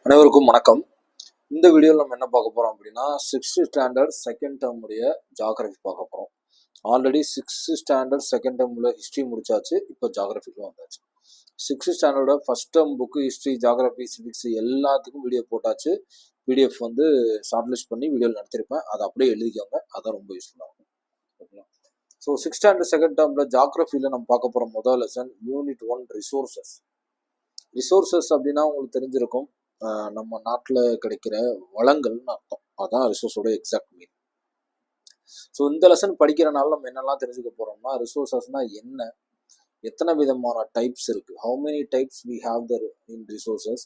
அனைவருக்கும் வணக்கம். இந்த வீடியோவில் நம்ம என்ன பார்க்க போகிறோம் அப்படின்னா, சிக்ஸ்த்து ஸ்டாண்டர்ட் செகண்ட் டேர்முடைய ஜாகிரஃபி பார்க்க போகிறோம். ஆல்ரெடி சிக்ஸ்த்து ஸ்டாண்டர்ட் செகண்ட் டேர்மில் ஹிஸ்ட்ரி முடிச்சாச்சு. இப்போ ஜாகிரஃபிக்கும் வந்தாச்சு. சிக்ஸ்த்து ஸ்டாண்டர்டோட first term book history, geography, civics எல்லாத்துக்கும் வீடியோ போட்டாச்சு. பிடிஎஃப் வந்து ஷார்ட்லிஸ்ட் பண்ணி வீடியோவில் நடத்திருப்பேன். அதை அப்படியே எழுதிக்கோங்க. அதான் ரொம்ப யூஸ்ஃபுல்லாக இருக்கும். ஓகேங்களா? ஸோ சிக்ஸ்த் ஸ்டாண்டர்ட் செகண்ட் டேர்மில் ஜாகிரஃபியில் நம்ம பார்க்க போகிற முதல் லெசன் யூனிட் 1 ரிசோர்ஸஸ். ரிசோர்ஸஸ் அப்படின்னா உங்களுக்கு தெரிஞ்சிருக்கும், நம்ம நாட்டில் கிடைக்கிற வளங்கள்னு அர்த்தம். அதான் ரிசோர்ஸோட எக்ஸாக்ட் மீன். ஸோ இந்த லெசன் படிக்கிறனால நம்ம என்னெல்லாம் தெரிஞ்சுக்க போகிறோம்னா, ரிசோர்ஸஸ்னால் என்ன, எத்தனை விதமான டைப்ஸ் இருக்குது, how many types we have the in resources,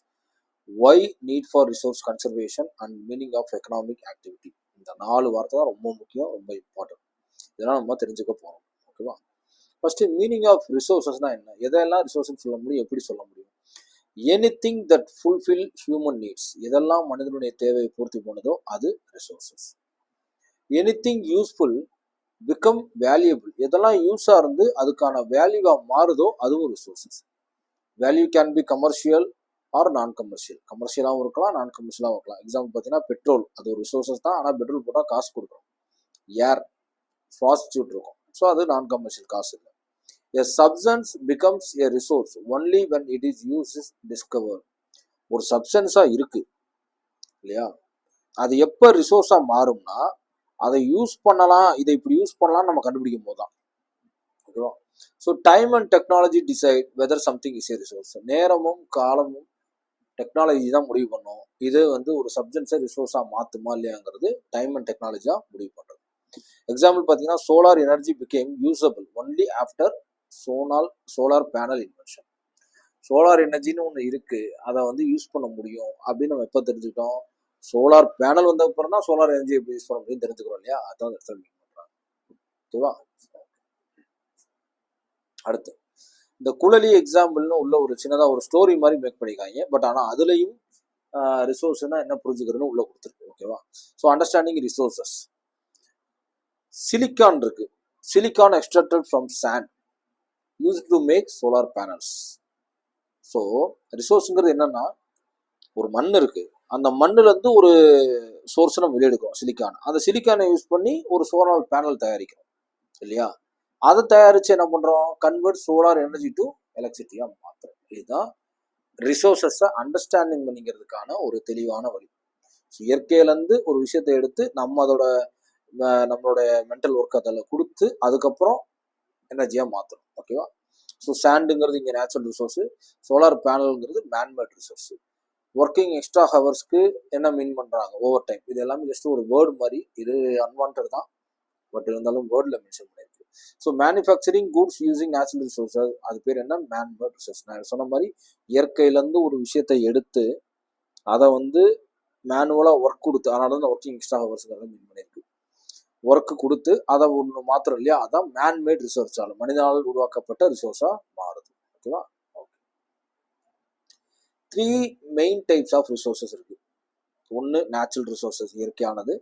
why need for resource conservation and meaning of economic activity. இந்த 4 வார்த்தை தான் ரொம்ப முக்கியம், ரொம்ப இம்பார்ட்டன்ட். இதெல்லாம் நம்ம தெரிஞ்சுக்க போகிறோம். ஓகேவா? ஃபர்ஸ்ட் மீனிங் ஆஃப் ரிசோர்ஸஸ்னால் என்ன, எதெல்லாம் ரிசோர்ஸ்ன்னு சொல்ல முடியும், எப்படி சொல்ல முடியும்? Anything that fulfil human needs, எதெல்லாம் மனிதனுடைய தேவையை பூர்த்தி பண்ணுதோ அது resources. Anything useful become valuable, எதெல்லாம் யூஸாக இருந்து அதுக்கான வேல்யூவாக மாறுதோ அதுவும் resources. Value can be commercial R நான் கமர்ஷியல். கமர்ஷியலாகவும் இருக்கலாம், நான் கமர்ஷியலாகவும் இருக்கலாம். எக்ஸாம்பிள் பார்த்தீங்கன்னா பெட்ரோல், அது ஒரு ரிசோர்ஸஸ் தான். ஆனால் பெட்ரோல் போட்டால் காசு கொடுக்குறோம். ஏர், ஃபாஸ்ட்ஃபுட் இருக்கும், ஸோ அது நான் கமர்ஷியல், காசு இல்லை. A substance becomes a resource only when it is used is discovered. ஒரு சப்ஸ்டன்ஸாக இருக்கு இல்லையா, அது எப்போ ரிசோர்ஸாக மாறும்னா அதை யூஸ் பண்ணலாம், இதை இப்படி யூஸ் பண்ணலாம் நம்ம கண்டுபிடிக்கும் போது தான். ஓகேவா? So time and technology decide whether something is a resource. நேரமும் காலமும் டெக்னாலஜி தான் முடிவு பண்ணும் இது வந்து ஒரு சப்ஸ்டன்ஸை ரிசோர்ஸாக மாற்றுமா இல்லையாங்கிறது டைம் அண்ட் டெக்னாலஜி தான் முடிவு பண்ணுறது. எக்ஸாம்பிள் பார்த்தீங்கன்னா, solar energy became usable only after solar panel invention. Solar எனர்ஜின்னு ஒன்று இருக்கு, அதை வந்து யூஸ் பண்ண முடியும் அப்படின்னு நம்ம எப்போ தெரிஞ்சுக்கிட்டோம்? சோலார் பேனல் வந்த அப்புறம் தான் சோலார் எனர்ஜி எப்படி யூஸ் பண்ண முடியும் தெரிஞ்சுக்கிறோம் இல்லையா? அதான் அந்த இடத்துல மீன் பண்றாங்க. ஓகேவா? அடுத்து இந்த குழலி எக்ஸாம்பிள்னு உள்ள ஒரு சின்னதாக ஒரு ஸ்டோரி மாதிரி மேக் பண்ணிக்காங்க. பட் ஆனால் அதுலேயும் ரிசோர்ஸ்னா என்ன புரிஞ்சுக்கிறதுன்னு உள்ள கொடுத்துருக்கு. ஓகேவா? So understanding resources. சிலிக்கான் இருக்கு, silicon extracted from sand used to make solar panels. So ரிசோர்ஸுங்கிறது என்னன்னா, ஒரு மண் இருக்கு, அந்த மண்ணுல இருந்து ஒரு சோர்ஸ் நம்ம வெளியெடுக்கிறோம், சிலிக்கான். அந்த சிலிக்கானை யூஸ் பண்ணி ஒரு சோலார் பேனல் தயாரிக்கிறோம் இல்லையா? அதை தயாரிச்சு என்ன பண்றோம்? கன்வெர்ட் சோலார் எனர்ஜி டு எலக்ட்ரிசிட்டியா மாத்துறோம். இதுதான் ரிசோர்ஸஸை அண்டர்ஸ்டாண்டிங் பண்ணிக்கிறதுக்கான ஒரு தெளிவான வழி. இயற்கையிலேருந்து ஒரு விஷயத்தை எடுத்து நம்மளோட மென்டல் ஒர்க் அதில் கொடுத்து அதுக்கப்புறம் எனர்ஜியாக மாற்றணும். ஓகேவா? ஸோ சாண்டுங்கிறது இங்கே நேச்சுரல் ரிசோர்ஸு, சோலார் பேனல்ங்கிறது மேன்மேட் ரிசோர்ஸு. ஒர்க்கிங் எக்ஸ்ட்ரா ஹவர்ஸ்க்கு என்ன மீன் பண்ணுறாங்க? Over time. இது எல்லாமே ஜஸ்ட் ஒரு வேர்டு மாதிரி, இது அன்வான்ட் தான், பட் இருந்தாலும் வேர்டில் மென்ஷன் பண்ணியிருக்கு. So manufacturing goods using natural resources, அது பேர் என்ன? Man-made resource. நான் சொன்ன மாதிரி இயற்கையிலேருந்து ஒரு விஷயத்தை எடுத்து அதை வந்து மேனுவலாக ஒர்க் கொடுத்து, அதனால தான் ஒர்க்கிங் எக்ஸ்ட்ரா ஹவர்ஸ்ங்கிறத மீன் பண்ணியிருக்கு. ஒர்க்கு கொடுத்து அதை ஒன்று மாத்திரம் இல்லையா, அதான் மேன்மேட் ரிசோர்ஸால், மனிதனால் உருவாக்கப்பட்ட ரிசோர்ஸா மாறுது. ஓகேவா? Okay. 3 main types of resources இருக்கு. ஒன்று நேச்சுரல் ரிசோர்ஸஸ், இயற்கையானது.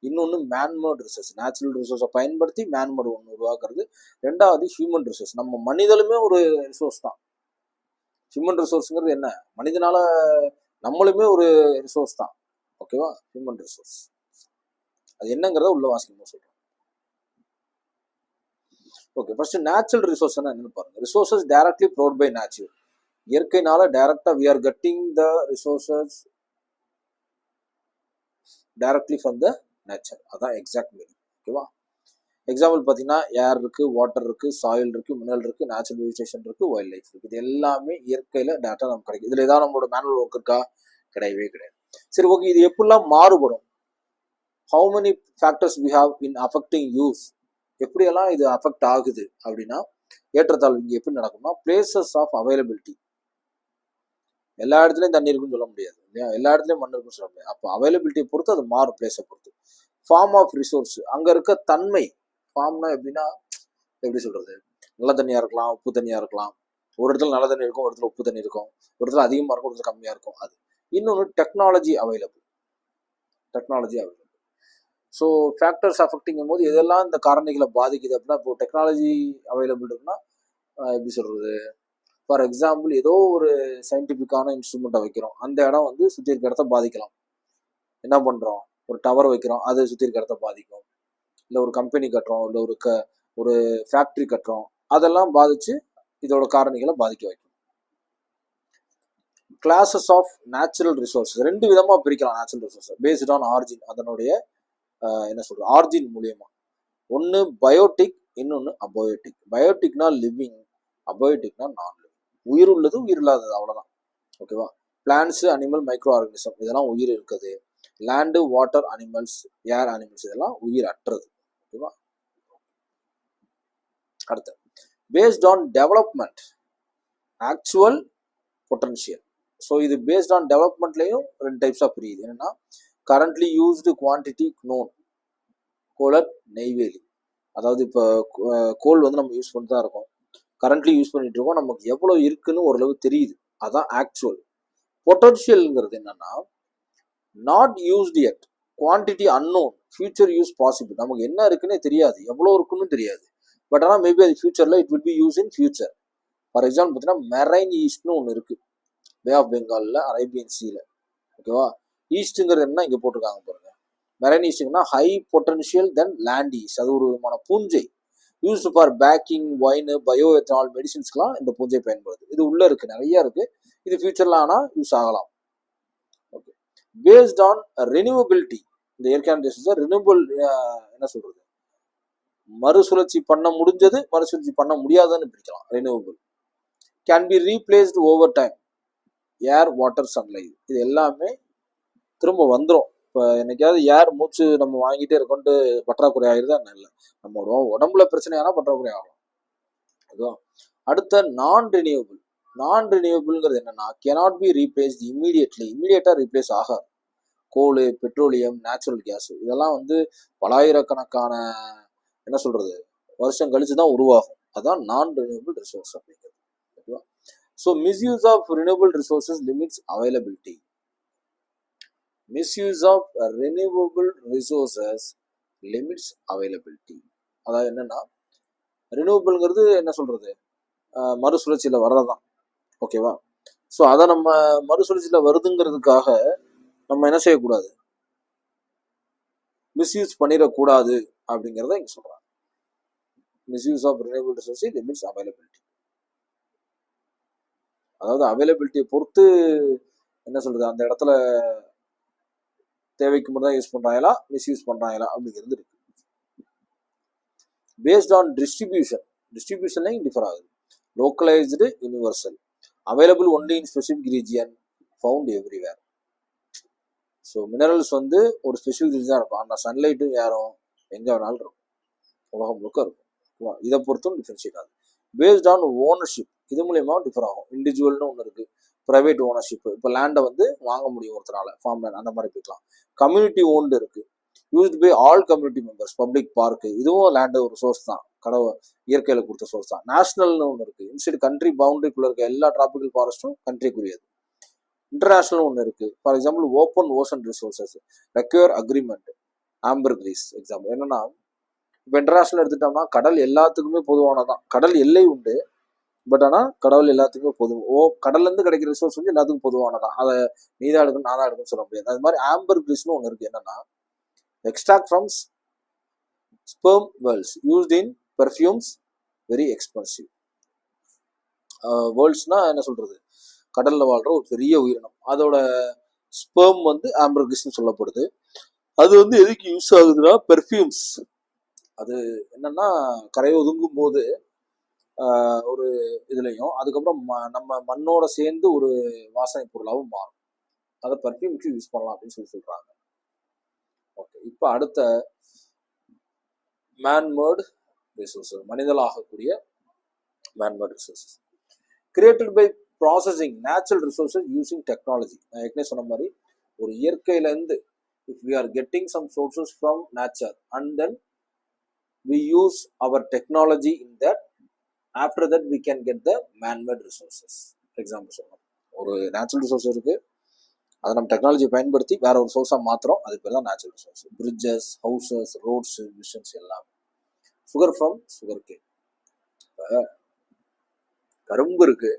இன்னொன்று மேன்மேட் ரிசோர்ஸ், நேச்சுரல் ரிசோர்ஸை பயன்படுத்தி மேன்மேட் ஒன்று உருவாக்குறது. ரெண்டாவது ஹியூமன் ரிசோர்ஸ், நம்ம மனிதனுமே ஒரு ரிசோர்ஸ் தான். ஹியூமன் ரிசோர்ஸுங்கிறது என்ன? மனிதனால நம்மளுமே ஒரு ரிசோர்ஸ் தான். ஓகேவா? ஹியூமன் ரிசோர்ஸ் அது என்னங்கிறத உள்ள வாசிக்கணும் சொல்றோம். ஓகே, ஃபர்ஸ்ட் நேச்சுரல் ரிசோர்ஸ் என்னன்னு பாருங்க. Resources directly provide by nature. இயற்கையினால டைரக்டா we are getting the resources directly from the nature. அதான் எக்ஸாக்ட் மீனிங். ஓகேவா? எக்ஸாம்பிள் பார்த்தீங்கன்னா, ஏர் இருக்கு, வாட்டர் இருக்கு, சாயில் இருக்கு, மினரல் இருக்கு, நேச்சுரல் வெஜிடேஷன் இருக்கு, வைல்ட் லைஃப் இருக்கு. இது எல்லாமே இயற்கையில டேட்டா நமக்கு கிடைக்கும். இதுல ஏதாவது நம்மளோட மேனுவல் ஒர்க் இருக்கா? கிடையவே கிடையாது. சரி, ஓகே, இது எப்படிலாம் மாறுபடும்? how many factors we have in affecting use, எப்படியெல்லாம் இது அஃபெக்ட் ஆகுது அப்படின்னா, ஏற்றத்தாழ்வு இங்கே எப்படி நடக்கும்னா, பிளேசஸ் ஆஃப் அவைலபிலிட்டி. எல்லா இடத்துலையும் தண்ணி இருக்குன்னு சொல்ல முடியாது இல்லையா, எல்லா இடத்துலையும் மண் இருக்குன்னு சொல்ல முடியாது. அப்போ அவைலபிலிட்டியை பொறுத்து அது மாறும், பிளேஸை பொறுத்து. ஃபார்ம் ஆஃப் ரிசோர்ஸ், அங்கே இருக்க தன்மை. ஃபார்ம்னா எப்படின்னா, எப்படி சொல்றது, நல்ல தண்ணியாக இருக்கலாம், உப்பு தண்ணியாக இருக்கலாம். ஒரு இடத்துல நல்ல தண்ணி இருக்கும், ஒரு இடத்துல உப்பு தண்ணி இருக்கும், ஒரு இடத்துல அதிகமாக இருக்கும், ஒரு இடத்துல கம்மியாக இருக்கும். அது இன்னொன்று டெக்னாலஜி அவைலபிள். ஸோ ஃபேக்டர்ஸ் அஃபெக்டிங்கும் போது எதெல்லாம் இந்த காரணிகளை பாதிக்குது அப்படின்னா, இப்போ டெக்னாலஜி அவைலபிள் இருக்குன்னா எப்படி சொல்றது, ஃபார் எக்ஸாம்பிள் ஏதோ ஒரு சயின்டிஃபிக்கான இன்ஸ்ட்ருமெண்ட்டை வைக்கிறோம், அந்த இடம் வந்து சுற்றி இருக்க இடத்த பாதிக்கலாம். என்ன பண்ணுறோம், ஒரு டவர் வைக்கிறோம், அது சுற்றி இருக்க இடத்த பாதிக்கும். இல்லை ஒரு கம்பெனி கட்டுறோம், இல்லை ஒரு ஃபேக்ட்ரி கட்டுறோம், அதெல்லாம் பாதிச்சு இதோட காரணிகளை பாதிக்க வைக்கும். கிளாஸஸ் ஆஃப் நேச்சுரல் ரிசோர்ஸஸ் ரெண்டு விதமாக பிரிக்கலாம். Natural resources based on origin, அதனுடைய என்ன சொல்கிறது ஆர்ஜின் மூலியமா. ஒன்று பயோட்டிக், இன்னொன்று அபயோட்டிக். பயோட்டிக்னா லிவிங், அபயோட்டிக்னா நான் லிவிங். உயிர் உள்ளது உயிர் இல்லாதது, அவ்வளோதான். ஓகேவா. பிளான்ஸ், அனிமல், மைக்ரோ ஆர்கனிசம் இதெல்லாம் உயிர் இருக்குது. லேண்டு, வாட்டர், அனிமல்ஸ், ஏர் அனிமல்ஸ் இதெல்லாம் உயிர் அற்றது. ஓகேவா. அடுத்து based on development, actual, potential. So இது பேஸ்ட் ஆன் டெவலப்மெண்ட்லையும் ரெண்டு டைப்ஸாக பிரியுது. என்னன்னா கரண்ட்லி யூஸ்டு குவான்டிட்டி நோன், கோலர், நெய்வேலி. அதாவது இப்போ கோல் வந்து நம்ம யூஸ் பண்ணிட்டு தான் இருக்கோம், கரண்ட்லி யூஸ் பண்ணிட்டு இருக்கோம், நமக்கு எவ்வளோ இருக்குன்னு ஓரளவு தெரியுது, அதான் ஆக்சுவல். பொட்டன்ஷியல்ங்கிறது என்னன்னா not used yet, quantity unknown, future use possible. நமக்கு என்ன இருக்குன்னே தெரியாது, எவ்வளோ இருக்குன்னு தெரியாது, பட் ஆனால் மேபி அது ஃபியூச்சரில் it will be use in future. For example பார்த்தீங்கன்னா மெரைன் ஈஸ்ட்னு ஒன்று இருக்குது, பே ஆஃப் பெங்காலில், அரேபியன் சீல. ஓகேவா. ஈஸ்ட்டுங்கிறது என்ன இங்கே போட்டிருக்காங்க பாருங்க. மெரைன் ஈஸ்ட்னா high potential then land yeast. அது ஒரு விதமான பூஞ்சை, used for baking, wine, bio ethanol, மெடிசின்ஸ்க்குலாம் இந்த பூஞ்சை பயன்படுது. இது உள்ள இருக்கு, நிறைய இருக்கு. இது ஃபியூச்சர்ல ஆனால் யூஸ் ஆகலாம். ஓகே. பேஸ்ட் ஆன் ரினியூவபிலிட்டி, இந்த இயற்கையான ரிசோர்ஸை ரினியூவபிள் என்ன சொல்றது, மறுசுழற்சி பண்ண முடிஞ்சது, மறுசுழற்சி பண்ண முடியாதுன்னு பிரிக்கலாம். Renewable can be replaced over time, air, water, sunlight. இது எல்லாமே திரும்ப வந்துடும். இப்போ என்னைக்காவது ஏர் மூச்சு நம்ம வாங்கிட்டே இருக்கோன்ட்டு பற்றாக்குறை ஆகிருதா இல்லை, நம்மளோட உடம்புல பிரச்சனையான பற்றாக்குறை ஆகும். அதுவும் அடுத்த நான் ரினியூவபிள். நான் ரினியூவபிள்ங்கிறது என்னன்னா cannot be replaced immediately, இமீடியட்டா ரீப்ளேஸ் ஆகாது. கோல், பெட்ரோலியம், நேச்சுரல் கேஸ் இதெல்லாம் வந்து பலாயிரக்கணக்கான என்ன சொல்றது வருஷம் கழிச்சு தான் உருவாகும். அதான் நான் ரினியூவபிள் ரிசோர்ஸ் அப்படிங்கிறது. ஓகேவா. So misuse of renewable resources limits availability. Misuse of renewable resources limits availability. அதாவது என்னன்னா ரினியூவபிள்ங்கிறது என்ன சொல்றது மறுசுழற்சியில் வர்றதான். ஓகேவா. ஸோ அதை நம்ம மறுசுழற்சியில் வருதுங்கிறதுக்காக நம்ம என்ன செய்யக்கூடாது, மிஸ்யூஸ் பண்ணிடக்கூடாது அப்படிங்கிறத இங்கே சொல்கிறாங்க. Misuse of renewable resource limits availability. அதாவது அவைலபிலிட்டியை பொறுத்து என்ன சொல்றது, அந்த இடத்துல தேவைக்கு மட்டும் தான் யூஸ் பண்ணுறாங்களா, மிஸ்யூஸ் பண்ணுறாங்களா அப்படிங்கிறது இருக்கு. பேஸ்ட் ஆன் டிஸ்ட்ரிபியூஷன், டிஸ்ட்ரிபியூஷன்லையும் டிஃபர் ஆகுது. Localised, universal, available only in specific region, found everywhere. So minerals வந்து ஒரு ஸ்பெசிஃபிக் ரீஜன் தான் இருக்கும், ஆனால் சன்லைட்டும் யாரும் எங்கே வேணாலும் இருக்கும், உலகம் முழுக்க இருக்கும். இதை பொறுத்தும் டிஃபரன்ஷியேட் ஆகுது. பேஸ்ட் ஆன் ஓனர்ஷிப், இது மூலயமா டிஃபர் ஆகும். இண்டிவிஜுவல்னு ஒன்று இருக்கு, ப்ரைவேட் ஓனர்ஷிப். இப்போ லேண்டை வந்து வாங்க முடியும் ஒருத்தனால, ஃபார்ம் லேண்ட் அந்த மாதிரி போய்க்கலாம். கம்யூனிட்டி ஓன்டு இருக்கு, used by all community members. Public park, இதுவும் லேண்டு ஒரு சோர்ஸ் தான், கடவுள் இயற்கையில் கொடுத்த சோர்ஸ் தான். நேஷனல்னு ஒன்று இருக்கு, இன்சைடு கண்ட்ரி பவுண்டரிக்குள்ள இருக்க எல்லா டிராபிக்கல் ஃபாரஸ்ட்டும் கண்ட்ரிக்குரியது. இன்டர்நேஷனல் ஒன்று இருக்கு, for example open ocean resources, require agreement, ambergris example. என்னன்னா இப்போ இன்டர்நேஷனல் எடுத்துட்டோம்னா கடல் எல்லாத்துக்குமே பொதுவானதான். கடல் எல்லை உண்டு, பட் ஆனால் கடவுள் எல்லாத்துக்குமே கடல்லேருந்து கிடைக்கிற ரிசோர்ஸ் வந்து எல்லாத்துக்கும் பொதுவானதான். அதை நீதான் எடுக்கணும் நான் தான் எடுக்கணும்னு சொல்ல முடியாது. அது மாதிரி ஆம்பர் கிரீஸ்னு ஒன்று இருக்கு, என்னன்னா extract from sperm whales used in perfumes, very expensive. வேர்ல்ட்ஸ்னா என்ன சொல்றது, கடல்ல வாழ்ற ஒரு பெரிய உயிரினம், அதோட ஸ்பெர்ம் வந்து ஆம்பர்கிரிஸ்னு சொல்லப்படுது. அது வந்து எதுக்கு யூஸ் ஆகுதுன்னா பெர்ஃப்யூம்ஸ். அது என்னன்னா கரை ஒதுங்கும் போது ஒரு இதுலையும், அதுக்கப்புறம் நம்ம மண்ணோட சேர்ந்து ஒரு வாசனை பொருளாகவும் மாறும். அதை பெர்ஃப்யூம்க்கு யூஸ் பண்ணலாம் அப்படின்னு சொல்றாங்க. ஓகே. இப்போ அடுத்த மேன்மேட் ரிசோர்ஸஸ், மனிதல் ஆகக்கூடிய manmade resources created by processing natural resources using technology. நான் ஏற்கனவே சொன்ன மாதிரி ஒரு இயற்கையிலேருந்து if we are getting some sources from nature and then we use our technology in that, after that we can get the man-made resources. Example சொல்லலாம், ஒரு natural resource இருக்கு, அதை நம்ம டெக்னாலஜியை பயன்படுத்தி வேற ஒரு சோர்ஸாக மாத்திரம், அது பேர் தான் natural resource. Bridges, houses, roads, machines எல்லாமே. Sugar from sugar cane. இப்போ கரும்பு இருக்கு,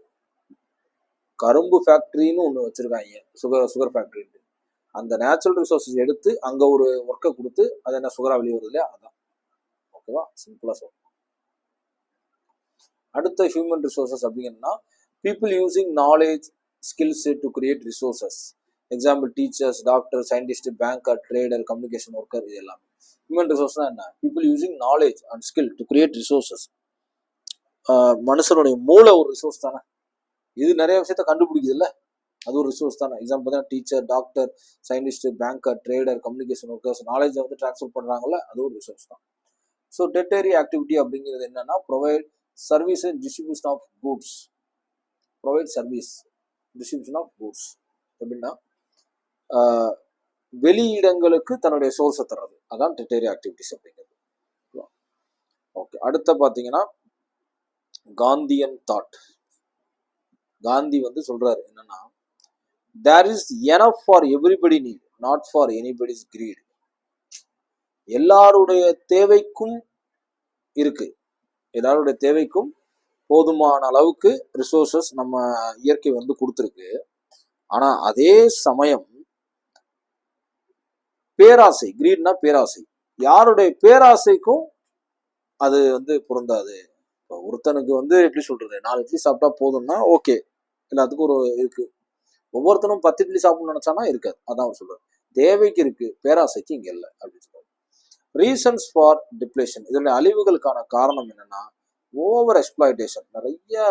கரும்பு ஃபேக்ட்ரின்னு ஒன்று வச்சுருக்காங்க, சுகர் ஃபேக்ட்ரி. அந்த நேச்சுரல் ரிசோர்ஸஸ் எடுத்து அங்கே ஒரு ஒர்க்கை கொடுத்து அது என்ன சுகராக வெளியே வருது இல்லையா, அதான். ஓகேவா, சிம்பிளாக சொல்லுவோம். அடுத்த ஹியூமன் ரிசோர்ஸஸ் அப்படிங்கன்னா people using knowledge skills to create resources. Example teachers, doctor, scientist, banker, trader, communication worker, இது எல்லாமே. ஹியூமன் ரிசோர்ஸ்னா என்ன? People using knowledge and skill to create resources. மனுஷனுடைய மூளை ஒரு ரிசோர்ஸ் தானே, இது நிறைய விஷயத்த கண்டுபிடிக்குது இல்லை, அது ஒரு ரிசோர்ஸ் தானே. எக்ஸாம்பிள் பார்த்தீங்கன்னா teacher, doctor, scientist, banker, trader, communication workers, நாலேஜை வந்து டிரான்ஸ்ஃபர் பண்ணுறாங்கல்ல, அது ஒரு ரிசோர்ஸ் தான். ஸோ டெரிட்டரி ஆக்டிவிட்டி அப்படிங்கிறது என்னன்னா provide service and distribution of goods. Provide service, distribution of goods எப்படின்னா வெளியிடங்களுக்கு தன்னுடைய சோர்ஸை தர்றது, அதான் டெரிட்டரி ஆக்டிவிட்டிஸ் அப்படிங்கிறது. ஓகே, அடுத்த பார்த்தீங்கன்னா காந்தியன் தாட். காந்தி வந்து சொல்றாரு என்னன்னா there is enough for everybody need, not for anybody's greed. எல்லாருடைய தேவைக்கும் இருக்கு, எல்லாருடைய தேவைக்கும் போதுமான அளவுக்கு ரிசோர்சஸ் நம்ம இயற்கை வந்து கொடுத்துருக்கு. ஆனா அதே சமயம் பேராசை, கிரீட்னா பேராசை, யாருடைய பேராசைக்கும் அது வந்து பொருந்தாது. இப்போ ஒருத்தனுக்கு வந்து எப்படி சொல்றது, 4 இட்லி சாப்பிட்டா போதும்னா ஓகே, எல்லாத்துக்கும் ஒரு இருக்கு. ஒவ்வொருத்தனும் 10 இட்லி சாப்பிடணும்னு நினைச்சானா இருக்காது, அதான் அவர் சொல்றாரு. தேவைக்கு இருக்கு, பேராசைக்கு இங்க இல்லை அப்படின்னு சொல்றாரு. ரீசன்ஸ் ஃபார் டிப்ளேஷன், இதனுடைய அழிவுகளுக்கான காரணம் என்னன்னா ஓவர் எக்ஸ்பிளாய்டேஷன், நிறைய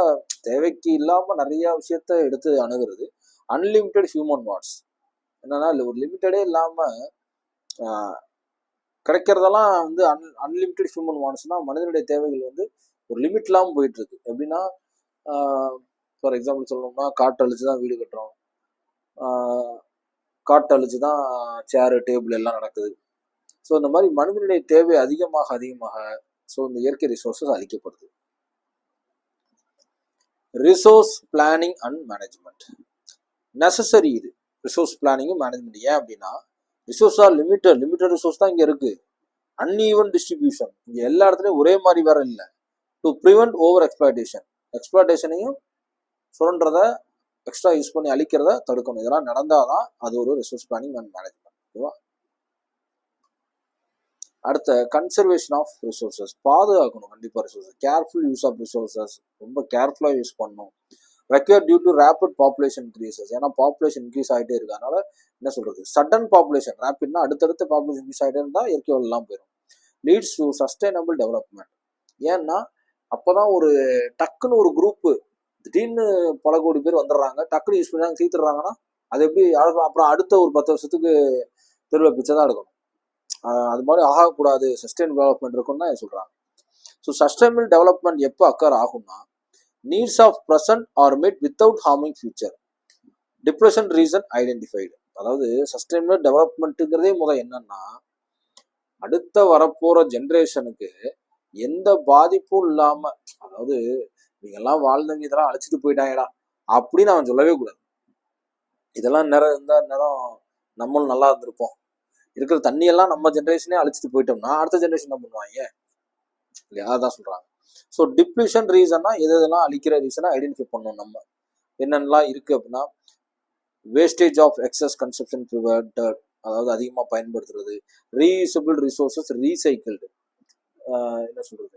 தேவைக்கு இல்லாம நிறைய விஷயத்த எடுத்து அணுகிறது. அன்லிமிட்டெட் ஹியூமன் வாட்ஸ், என்னன்னா ஒரு லிமிட்டடே இல்லாம கிடைக்கிறதெல்லாம் வந்து அன்லிமிட்டெட் ஹியூமன் வாட்ஸ்னா மனிதனுடைய தேவைகள் வந்து ஒரு லிமிட் இல்லாமல் போயிட்டு இருக்கு. எப்படின்னா ஃபார் எக்ஸாம்பிள் சொல்லணும்னா காட்டு அழிச்சு தான் வீடு கட்டுறோம், காட்டு அழிச்சு தான் சேரு டேபிள் எல்லாம் நடக்குது. ஸோ இந்த மாதிரி மனிதனுடைய தேவை அதிகமாக அதிகமாக ஸோ இந்த இயற்கை ரிசோர்ஸஸ் அழிக்கப்படுது. Resource planning and management necessary. இது ரிசோர்ஸ் பிளானிங்கும் மேனேஜ்மெண்ட். ஏன் அப்படின்னா ரிசோர்ஸ் ஆர் லிமிட்டட் ரிசோர்ஸ் தான் இங்கே இருக்கு. அன்ஈவன் டிஸ்ட்ரிபியூஷன், இங்கே எல்லா இடத்துலையும் ஒரே மாதிரி வேற இல்லை. டு ப்ரிவென்ட் ஓவர் எக்ஸ்பிளாய்டேஷன், எக்ஸ்பிளாய்டேஷனையும் சுரண்டதை எக்ஸ்ட்ரா யூஸ் பண்ணி அழிக்கிறத தடுக்கணும். இதெல்லாம் நடந்தாதான் அது ஒரு ரிசோர்ஸ் பிளானிங் அண்ட் மேனேஜ்மெண்ட். ஓகேவா. அடுத்த கன்சர்வேஷன் ஆஃப் ரிசோர்ஸஸ், பாதுகாக்கணும் கண்டிப்பாக resources. Careful use of resources, ரொம்ப கேர்ஃபுல்லாக யூஸ் பண்ணணும். Require due to rapid population increases, ஏன்னா பாப்புலேஷன் இன்க்ரீஸ் ஆகிட்டே இருக்கு. அதனால என்ன சொல்றது, சடன் பாப்புலேஷன், ரேபிட்னா அடுத்தடுத்த பாப்புலேஷன் இன்க்ரீஸ் ஆகிட்டே இருந்தால் இயற்கை வளம் போயிடும். Leads to sustainable development. ஏன்னா அப்போதான் ஒரு டக்குன்னு ஒரு குரூப்பு திடீர்னு பல கோடி பேர் வந்துடுறாங்க, டக்குன்னு யூஸ் பண்ணி தீர்த்துறாங்கன்னா அது எப்படி அப்புறம் அடுத்த ஒரு 10 வருஷத்துக்கு தெருவில் பிச்சை தான் எடுக்கணும். அது மாதிரி ஆகக்கூடாது, சஸ்டைன் டெவலப்மெண்ட் இருக்குன்னு தான் சொல்றாங்க. ஸோ சஸ்டைனபிள் டெவலப்மெண்ட் எப்போ அக்கர் ஆகும்னா needs of present are made without harming future. Depression reason identified. அதாவது சஸ்டைனபிள் டெவலப்மெண்ட்டுங்கிறதே என்னன்னா அடுத்த வரப்போற ஜென்ரேஷனுக்கு எந்த பாதிப்பும் இல்லாம, அதாவது நீங்கெல்லாம் வாழ்ந்தவங்க இதெல்லாம் அழைச்சிட்டு போயிட்டாங்கடா அப்படின்னு அவன் சொல்லவே கூடாது. இதெல்லாம் நேரம் இருந்தா நேரம் நம்மளும் நல்லா இருந்திருப்போம், இருக்கிற தண்ணியெல்லாம் நம்ம ஜென்ரேஷனே அழிச்சிட்டு போயிட்டோம்னா அடுத்த ஜென்ரேஷன் என்ன பண்ணுவாங்க இல்லையா, அதான் சொல்றாங்க. ஸோ டிப்ளூஷன் ரீசன்னா எதெல்லாம் அழிக்கிற ரீசனா ஐடென்டிஃபை பண்ணணும். நம்ம என்னென்னலாம் இருக்கு அப்படின்னா wastage of excess consumption prevented, அதாவது அதிகமாக பயன்படுத்துறது. ரீயூசபிள் ரிசோர்ஸஸ் ரீசைக்கிள்டு, என்ன சொல்றது,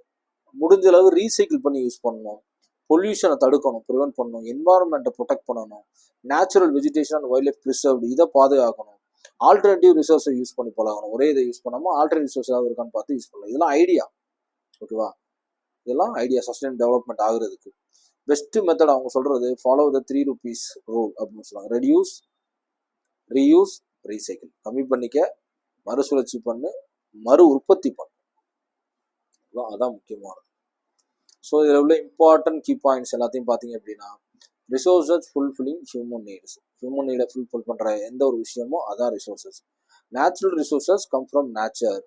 முடிஞ்ச அளவு ரீசைக்கிள் பண்ணி யூஸ் பண்ணணும். பொல்யூஷனை தடுக்கணும், ப்ரிவென்ட் பண்ணணும். என்வாரன்மெண்ட்டை ப்ரொடெக்ட் பண்ணணும். Natural vegetation and wild life preserved, இதை பாதுகாக்கணும். ஆல்டர்னேட்டிவ் ரிசோர்ஸை யூஸ் பண்ணி பழகணும். ஒரே இதை யூஸ் பண்ணாமல் ஆல்டர்னேட்டிவ் ரிசோர்ஸ் ஏதாவது இருக்கான்னு பார்த்து யூஸ் பண்ணலாம். இதெல்லாம் ஐடியா, ஓகேவா. இதெல்லாம் ஐடியா சஸ்டைன் டெவலப்மெண்ட் ஆகுறதுக்கு. பெஸ்ட் மெத்தட் அவங்க சொல்றது ஃபாலோ த 3 rupees ரூல் அப்படின்னு சொல்லுவாங்க. Reduce, reuse, recycle. கம்மி பண்ணிக்க, மறுசுழற்சி பண்ணு, மறு உற்பத்தி பண்ணு, அதான் முக்கியமானது. ஸோ இதில் உள்ள இம்பார்ட்டன்ட் கீ பாயிண்ட்ஸ் எல்லாத்தையும் பார்த்தீங்க அப்படின்னா resources fulfilling human needs, human நீடை ஃபுல்ஃபில் பண்ணுற எந்த ஒரு விஷயமோ அதான் resources. Natural resources come from nature.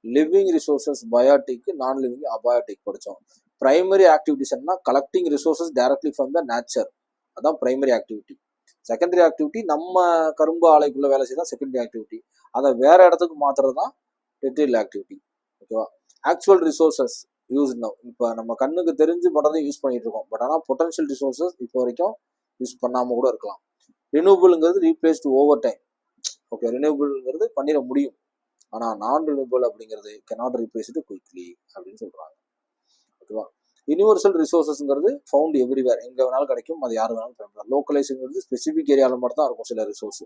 Living resources biotic, non living abiotic படித்தோம். பிரைமரி ஆக்டிவிட்டிஸ் என்ன, collecting resources directly from the nature, அதான் பிரைமரி ஆக்டிவிட்டி. செகண்டரி ஆக்டிவிட்டி நம்ம கரும்பு ஆலைக்குள்ள வேலை செய்யலாம். செகண்டரி ஆக்டிவிட்டி அதை வேற இடத்துக்கு மாத்துறது தான் டெரிட்டரியல் ஆக்டிவிட்டி, ஓகேவா. ஆக்சுவல் ரிசோர்ஸஸ் யூஸ் நவ், இப்போ நம்ம கண்ணுக்கு தெரிஞ்சு பட்டதையும் யூஸ் பண்ணிட்டு இருக்கோம். பட் ஆனால் பொட்டன்ஷியல் ரிசோர்ஸஸ் இப்போ வரைக்கும் யூஸ் பண்ணாமல் கூட இருக்கலாம். ரினியூவபிள்ங்கிறது ரீப்ளேஸ்டு ஓவர் டைம். ஓகே, ரினியூவபிள்ங்கிறது பண்ணிட முடியும், ஆனால் நான் ரினியூவபிள் அப்படிங்கிறது cannot replace it குயிக்லி அப்படின்னு சொல்கிறாங்க. ஓகேவா. யூனிவர்சல் ரிசோர்ஸஸ்ங்கிறது ஃபவுண்ட் எவ்ரிவேர், எங்கே வேணாலும் கிடைக்கும், அது யார் வேணாலும் பயன்படுத்தலாம். லோக்கலைஸுங்கிறது ஸ்பெசிஃபிக் ஏரியாவில் மட்டும் தான் இருக்கும் சில ரிசோர்ஸ்.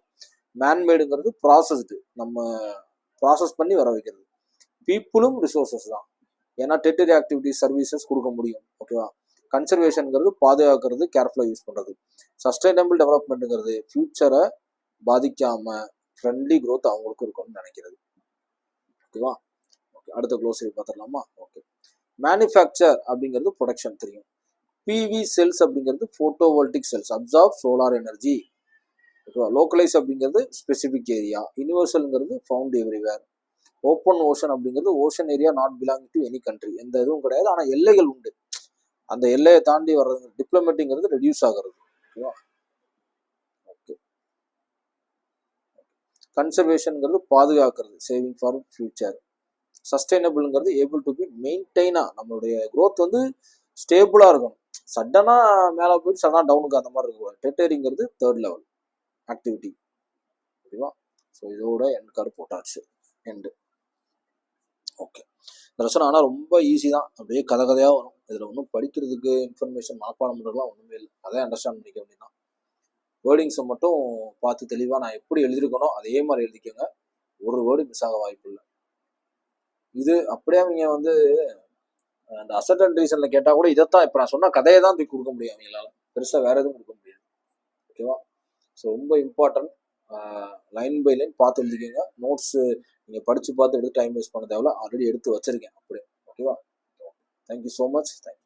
மேன்மேடுங்கிறது ப்ராசஸ்டு, நம்ம ப்ராசஸ் பண்ணி வர வைக்கிறது. பீப்புளும் ரிசோர்ஸஸ் தான், ஏன்னா டெரிட்டரி ஆக்டிவிட்டிஸ் சர்வீசஸ் கொடுக்க முடியும். ஓகேவா. கன்சர்வேஷனுங்கிறது பாதுகாக்கிறது, கேர்ஃபுல்லாக யூஸ் பண்ணுறது. சஸ்டைனபிள் டெவலப்மெண்ட்டுங்கிறது ஃபியூச்சரை பாதிக்காமல் ஃப்ரெண்ட்லி க்ரோத் அவங்களுக்கு இருக்கும்னு நினைக்கிறது. ஓகேவா. ஓகே, அடுத்த க்ளோசரி பார்த்துடலாமா. ஓகே, மேனுஃபேக்சர் அப்படிங்கிறது ப்ரொடக்ஷன் தெரியும். பிவி செல்ஸ் அப்படிங்கிறது photovoltaic cells, absorb solar energy. ஓகேவா. லோக்கலைஸ் அப்படிங்கிறது ஸ்பெசிஃபிக் ஏரியா. யூனிவர்சல்ங்கிறது ஃபவுண்ட் எவ்ரிவேர். ஓப்பன் ஓஷன் அப்படிங்கிறது ocean area not belong to any country, எந்த இதுவும் கிடையாது, ஆனால் எல்லைகள் உண்டு, அந்த எல்லையை தாண்டி வர்றது. டிப்ளமேட்டிங்கிறது ரெடியூஸ் ஆகிறது. ஓகேவா. ஓகே, கன்சர்வேஷனுங்கிறது பாதுகாக்கிறது, சேவிங் ஃபார் ஃபியூச்சர். சஸ்டைனபிள்ங்கிறது ஏபிள் டு பி மெயின்டைனா, நம்மளுடைய க்ரோத் வந்து ஸ்டேபிளாக இருக்கணும், சடனாக மேலே போயிட்டு சடனாக டவுனுக்கு அந்த மாதிரி இருக்கக்கூடாது. டெரிட்டரிங்கிறது தேர்ட் லெவல் ஆக்டிவிட்டி. ஓகேவா. ஸோ இதோட எண்ட் கார்டு போட்டாச்சு, எண்டு. ஓகே, இந்த லெசன் ஆனால் ரொம்ப ஈஸி தான், அப்படியே கதையாக வரும். இதில் ஒன்றும் படிக்கிறதுக்கு இன்ஃபர்மேஷன் மனப்பாடம் பண்ணுறதுலாம் ஒன்றுமே இல்லை, அதே அண்டர்ஸ்டாண்ட் பண்ணிக்க அப்படின்னா. வேர்டிங்ஸை மட்டும் பார்த்து தெளிவாக நான் எப்படி எழுதிருக்கணும் அதே மாதிரி எழுதிக்கோங்க, ஒரு வேர்டு மிஸ் ஆக வாய்ப்பு இல்லை. இது அப்படியே அவங்க வந்து அந்த அசட் அண்ட் ரீசனில் கேட்டால் கூட இதைத்தான் இப்போ நான் சொன்ன கதையை தான் தூக்கி கொடுக்க முடியும், அவங்களால பெருசாக வேறு எதுவும் கொடுக்க முடியாது. ஓகேவா. ஸோ ரொம்ப இம்பார்ட்டன்ட், லைன் பை லைன் பார்த்து எழுதிக்கோங்க. நோட்ஸு நீங்கள் படித்து பார்த்து எடுத்து டைம் வேஸ்ட் பண்ண தேவையில்ல, ஆல்ரெடி எடுத்து வச்சுருக்கேன் அப்படியே. ஓகேவா. Thank you so much. தேங்க்யூ.